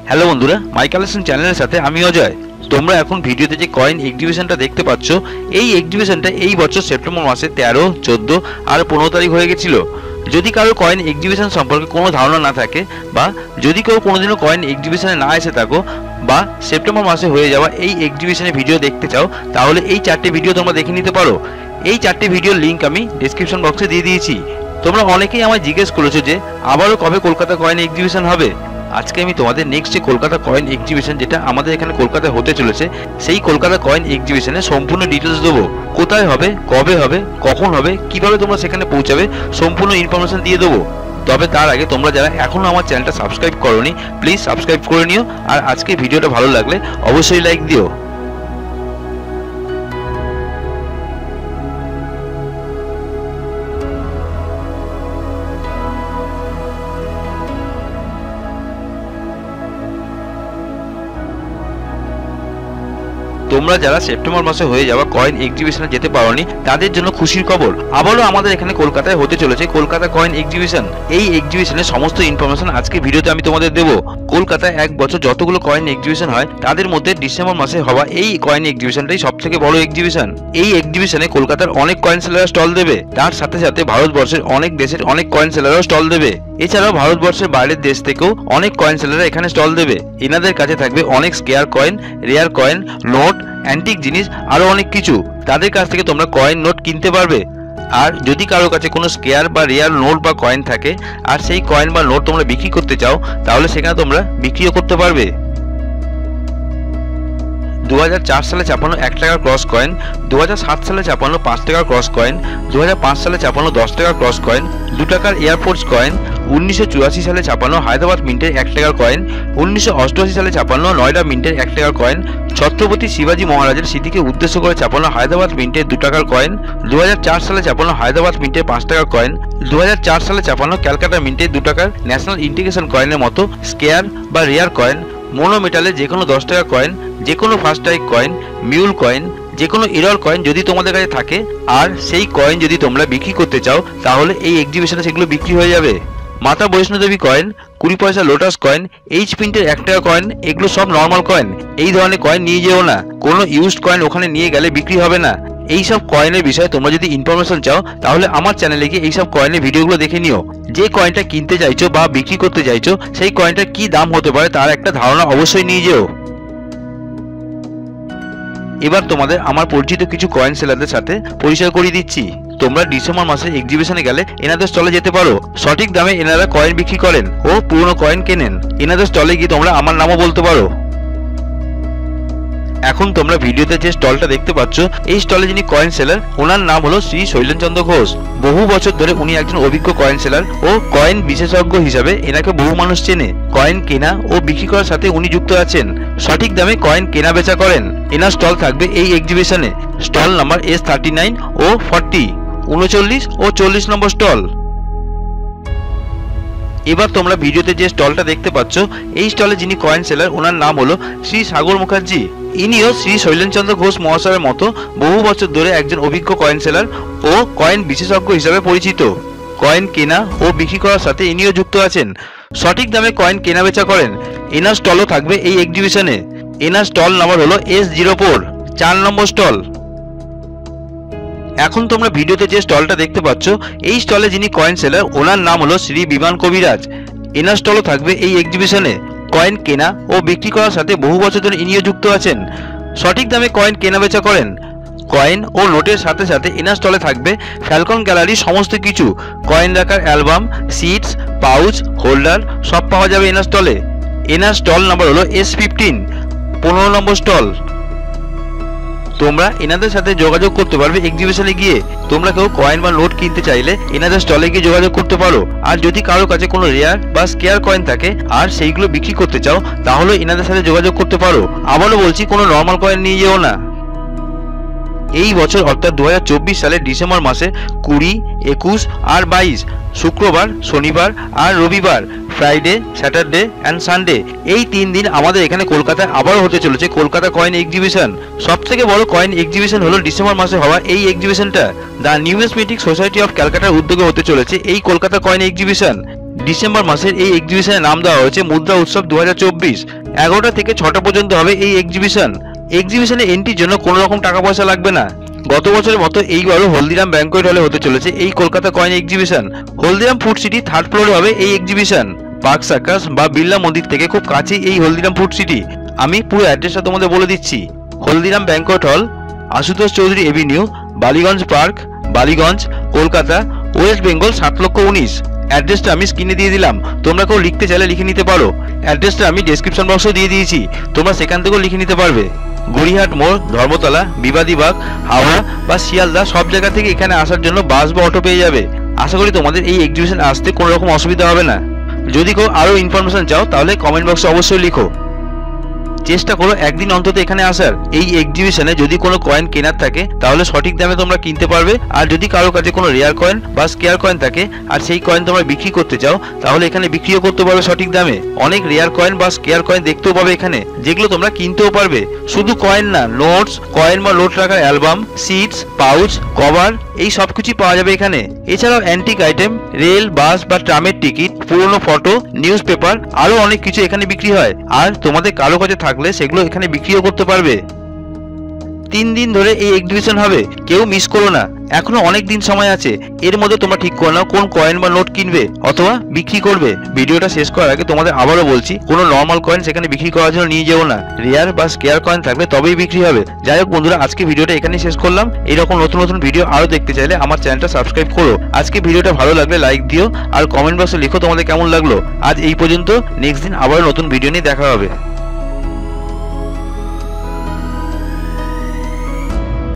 Hello বন্ধুরা, মাই collection চ্যানেলের সাথে আমি অজয়। তোমরা এখন ভিডিওতে যে কয়েন এক্সিবিশনটা দেখতে পাচ্ছ, এই এক্সিবিশনটা এই বছর সেপ্টেম্বর মাসে 13, 14 আর 15 তারিখ হয়ে গেছিল। যদি কারো কয়েন এক্সিবিশন সম্পর্কে কোনো ধারণা না থাকে, বা যদি কেউ কোনোদিনও কয়েন এক্সিবিশনে না এসে থাকো, বা সেপ্টেম্বর মাসে হয়ে যাওয়া এই এক্সিবিশনের ভিডিও দেখতে চাও, তাহলে এই 4টে ভিডিও তোমরা দেখে নিতে পারো। এই 4টে ভিডিওর লিঙ্ক আমি ডেসক্রিপশন বক্সে দিয়ে দিয়েছি। তোমরা অনেকেই আমায় জিজ্ঞেস করেছো যে আবারও কবে কলকাতা কয়েন এক্সিবিশন হবে। আজকে আমি তোমাদের নেক্সট যে কলকাতা কয়েন এক্সিবিশন, যেটা আমাদের এখানে কলকাতায় হতে চলেছে, সেই কলকাতা কয়েন এক্সিবিশনের সম্পূর্ণ ডিটেলস দেবো। কোথায় হবে, কবে হবে, কখন হবে, কিভাবে তোমরা সেখানে পৌঁছাবে, সম্পূর্ণ ইনফরমেশন দিয়ে দেবো। তবে তার আগে তোমরা যারা এখনও আমার চ্যানেলটা সাবস্ক্রাইব করোনি, প্লিজ সাবস্ক্রাইব করে নিও। আর আজকে ভিডিওটা ভালো লাগলে অবশ্যই লাইক দিও। তোমরা যারা সেপ্টেম্বর মাসে হয়ে যাওয়া কয়েন এক্সিবিশনে যেতে পারোনি, তাদের জন্য খুশির খবর, আবারও আমাদের এখানে কলকাতায় হতে চলেছে কলকাতা কয়েন এক্সিবিশন। এই এক্সিবিশনের সমস্ত ইনফরমেশন আজকে ভিডিওতে আমি তোমাদের দেবো। কলকাতায় এক বছর যতগুলো কয়েন এক্সিবিশন হয়, তাদের মধ্যে ডিসেম্বর মাসে হওয়া এই কয়েন এক্সিবিশনটাই সব থেকে বড় এক্সিবিশন। এই এক্সিবিশনে কলকাতার অনেক কয়েন সেলাররা স্টল দেবে, তার সাথে সাথে ভারতবর্ষের অনেক দেশের অনেক কয়েন সেলাররাও স্টল দেবে। এছাড়াও ভারতবর্ষের বাইরের দেশ থেকেও অনেক কয়েন সেলাররা এখানে স্টল দেবে। এনাদের কাছে থাকবে অনেক scarce coin, rare coin, note, antique জিনিস, আরো অনেক কিছু। তাদের কাছ থেকে তোমরা কয়েন, নোট কিনতে পারবে। আর যদি কারো কাছে কোনো স্কেয়ার বা রেয়ার নোট বা কয়েন থাকে, আর সেই কয়েন বা নোট তোমরা বিক্রি করতে চাও, তাহলে সেখানে তোমরা বিক্রিও করতে পারবে। 2004 সালে ছাপানো 1 টাকার ক্রস কয়েন, 2007 সালে ছাপানো 5 টাকার ক্রস কয়েন, 2005 সালে ছাপানো 10 টাকার ক্রস কয়েন, 2 টাকার এয়ারফোর্স কয়েন, 1984 সালে ছাপানো হায়দ্রাবাদ মিন্টের 1 টাকার কয়েন, 1988 সালে ছাপানো নয়ডা মিন্টের 1 টাকার কয়েন, ছত্রপতি শিবাজি মহারাজের স্মৃতিকে উদ্দেশ্য করে ছাপানো হায়দ্রাবাদ মিন্টের 2 টাকার কয়েন, 2004 সালে ছাপানো হায়দ্রাবাদ মিন্টের 5 টাকার কয়েন, 2004 সালে ছাপানো ক্যালকাটা মিন্টের 2 টাকার ন্যাশনাল ইন্টিগ্রেশন কয়েনের মতো স্কেয়ার বা রেয়ার কয়েন, মোনো মেটালের যে কোনো 10 টাকা কয়েন, যে কোনো first type coin, mule coin, যে কোনো এরর কয়েন যদি তোমাদের কাছে থাকে, আর সেই কয়েন যদি তোমরা বিক্রি করতে চাও, তাহলে এই এক্সিবিশনে সেগুলো বিক্রি হয়ে যাবে। মাতা বৈষ্ণোদেবী কয়েন, 20 পয়সা লোটাস কয়েন, এইচ প্রিন্টের 1 টাকা কয়েন, এগুলো সব নর্মাল কয়েন। এই ধরনের কয়েন নিয়ে যেও না, কোনো ইউজড কয়েন ওখানে নিয়ে গেলে বিক্রি হবে না। এইসব কয়েনের বিষয়ে তোমরা যদি ইনফরমেশন চাও, তাহলে আমার চ্যানেলে গিয়ে এইসব কয়েনের ভিডিওগুলো দেখে নিও। যে কয়েনটা কিনতে চাইছো বা বিক্রি করতে চাইছো, সেই কয়েনটার কি দাম হতে পারে তার একটা ধারণা অবশ্যই নিয়ে যেও। এবার তোমাদের আমার পরিচিত কিছু কয়েন সেলারদের সাথে পরিচয় করিয়ে দিচ্ছি। তোমরা ডিসেম্বর মাসে এক্সিবিশনে গেলে এনাদের স্টলে যেতে পারো। সঠিক দামে এনারা কয়েন বিক্রি করেন ও পুরনো কয়েন কেনেন। এনাদের স্টলে গিয়ে তোমরা আমার নামও বলতে পারো। এখন তোমরা ভিডিওতে যে স্টলটা দেখতে পাচ্ছ, এই স্টলে যিনি কয়েন সেলার, ওনার নাম হলো শ্রী শৈলেনচন্দ্র ঘোষ। বহু বছর ধরে উনি একজন অভিজ্ঞ কয়েন সেলার ও কয়েন বিশেষজ্ঞ হিসাবে এনাকে বহু মানুষ চেনে। কয়েন কেনা ও বিক্রি করার সাথে উনি যুক্ত আছেন। সঠিক দামে কয়েন কেনা বেচা করেন। এনার স্টল থাকবে এই এক্সিবিশনে। স্টল নাম্বার S39 ও 40, 39 ও 40 নম্বর স্টল। এবার তোমরা ভিডিওতে যে স্টলটা দেখতে পাচ্ছ, এই স্টলে যিনি কয়েন সেলার, ওনার নাম হলো শ্রী সাগর মুখার্জি। ইনিও শ্রী শৈলেনচন্দ্র ঘোষ মহাশয়ের মতো বহু বছর ধরে একজন অভিজ্ঞ কয়েন সেলার ও কয়েন বিশেষজ্ঞ হিসাবে পরিচিত। কয়েন কেনা ও বিক্রি করার সাথে ইনিও যুক্ত আছেন। সঠিক দামে কয়েন কেনা বেচা করেন। এনার স্টলও থাকবে এই এক্সিবিশনে। এনার স্টল নাম্বার হলো S04, 4 নম্বর স্টল। এখন তোমরা ভিডিওতে যে স্টলটা দেখতে পাচ্ছ, এই স্টলে যিনি কয়েন সেলার, ওনার নাম হলো শ্রী বিমান কবিরাজ। এনার স্টলও থাকবে এই এক্সিবিশনে। কয়েন কেনা ও বিক্রি করার সাথে বহু বছর ধরে ইনিও যুক্ত আছেন। সঠিক দামে কয়েন কেনা বেচা করেন। কয়েন ও নোটের সাথে সাথে এনার স্টলে থাকবে ফ্যালকন গ্যালারি সমস্ত কিছু। কয়েন রাখার অ্যালবাম, সিটস, পাউচ, হোল্ডার সব পাওয়া যাবে এনার স্টলে। এনার স্টল নাম্বার হলো S15, 15 নম্বর স্টল। তোমরা এনাদের সাথে যোগাযোগ করতে পারবে এক্সিবিশনে গিয়ে। তোমরা কেউ কয়েন বা নোট কিনতে চাইলে এনাদের স্টলে গিয়ে যোগাযোগ করতে পারো। আর যদি কারো কাছে কোনো রেয়ার বা স্কেয়ার কয়েন থাকে আর সেইগুলো বিক্রি করতে চাও, তাহলে এনাদের সাথে যোগাযোগ করতে পারো। আবারও বলছি, কোনো নর্মাল কয়েন নিয়ে যেও না। এই বছর অর্থাৎ 2024 সালের ডিসেম্বর মাসে 20, 21 আর 22 শুক্রবার, শনিবার আর রবিবার, ফ্রাইডে, স্যাটারডে অ্যান্ড সানডে, এই 3 দিন আমাদের এখানে কলকাতায় আবারও হতে চলেছে কলকাতা কয়েন এক্সিবিশন। সবথেকে বড় কয়েন এক্সিবিশন হলো ডিসেম্বর মাসে হওয়া এই এক্সিবিশনটা। দ্য নিউমিসমেটিক সোসাইটি অফ ক্যালকাটার উদ্যোগে হতে চলেছে এই কলকাতা কয়েন এক্সিবিশন। ডিসেম্বর মাসের এই এক্সিবিশনের নাম দেওয়া হয়েছে মুদ্রা উৎসব 2024। 11টা থেকে 6টা পর্যন্ত হবে এই এক্সিবিশনে এন্ট্রির জন্য কোনো রকম টাকা পয়সা লাগবে না। গত বছরের মতো এইবারও হলদিরাম ব্যাংকোয়েট হলে হতে চলেছে এই Kolkata coin exhibition. Haldiram food city 3rd ফ্লোরে হবে এই এক্সিবিশন। পার্ক সার্কাস বা বিড়লা মন্দির থেকে খুব কাছেই এই হলদিরাম ফুড সিটি। আমি পুরো অ্যাড্রেসটা তোমাদের বলে দিচ্ছি। Haldiram banquet hall, Ashutosh Chowdhury Avenue, Ballygunge park, Ballygunge, Kolkata, West Bengal 7,19,000। অ্যাড্রেসটা আমি স্ক্রিনে দিয়ে দিলাম, তোমরা কেউ লিখতে চাইলে লিখে নিতে পারো। অ্যাড্রেসটা আমি ডেসক্রিপশন বক্সেও দিয়ে দিয়েছি, তোমরা সেখান থেকেও লিখে নিতে পারবে। গড়িয়াহাট মোড়, ধর্মতলা, বিবাদীবাগ, হাওড়া বা শিয়ালদা সব জায়গা থেকে এখানে আসার জন্য বাস বা অটো পেয়ে যাবে। আশা করি তোমাদের এই এক্সিবিশন আসতে কোনো রকম অসুবিধা হবে না। যদি কেউ আরও ইনফরমেশন চাও তাহলে কমেন্ট বক্সে অবশ্যই লিখো। চেষ্টা করো একদিন অন্তত এখানে আসার। এই এক্সিবিশনে যদি কোনো কয়েন কেনার থাকে তাহলে সঠিক দামে তোমরা কিনতে পারবে, আর যদি কারো কাছে কোনো রেয়ার কয়েন বা স্কেয়ার কয়েন থাকে আর সেই কয়েন তোমরা বিক্রি করতে চাও তাহলে এখানে বিক্রিও করতে পারবে সঠিক দামে। অনেক রেয়ার কয়েন বা স্কেয়ার কয়েন দেখতেও পাবে এখানে, যেগুলো তোমরা কিনতেও পারবে। শুধু কয়েন না, নোটস, কয়েন বা নোট রাখার অ্যালবাম, সিটস, পাউচ, কভার এই সব কিছুই পাওয়া যাবে এখানে। এছাড়াও অ্যান্টিক আইটেম, রেল, বাস বা ট্রামের টিকিট, পুরনো ফটো, নিউজ পেপার আরও অনেক কিছু এখানে বিক্রি হয়। আর তোমাদের কারো কাছে থাকলে সেগুলো এখানে বিক্রিও করতে পারবে। 3 দিন ধরে এই এক্সিবিশন হবে, কেউ মিস করো না। এখনো অনেক দিন সময় আছে, এর মধ্যে তোমরা ঠিক করে নাও কোন কয়েন বা নোট কিনবে অথবা বিক্রি করবে। ভিডিওটা শেষ করার আগে তোমাদের আবারও বলছি, কোনো নর্মাল কয়েন সেখানে বিক্রি করার জন্য নিয়ে যেও না। রেয়ার বা স্কেয়ার কয়েন থাকলে তবেই বিক্রি হবে। যাই হোক বন্ধুরা, আজকে ভিডিওটা এখানেই শেষ করলাম। এইরকম নতুন নতুন ভিডিও আরও দেখতে চাইলে আমার চ্যানেলটা সাবস্ক্রাইব করো। আজকে ভিডিওটা ভালো লাগলে লাইক দিও আর কমেন্ট বক্সে লিখো তোমাদের কেমন লাগলো। আজ এই পর্যন্ত, নেক্সট দিন আবারও নতুন ভিডিও নিয়ে দেখা হবে।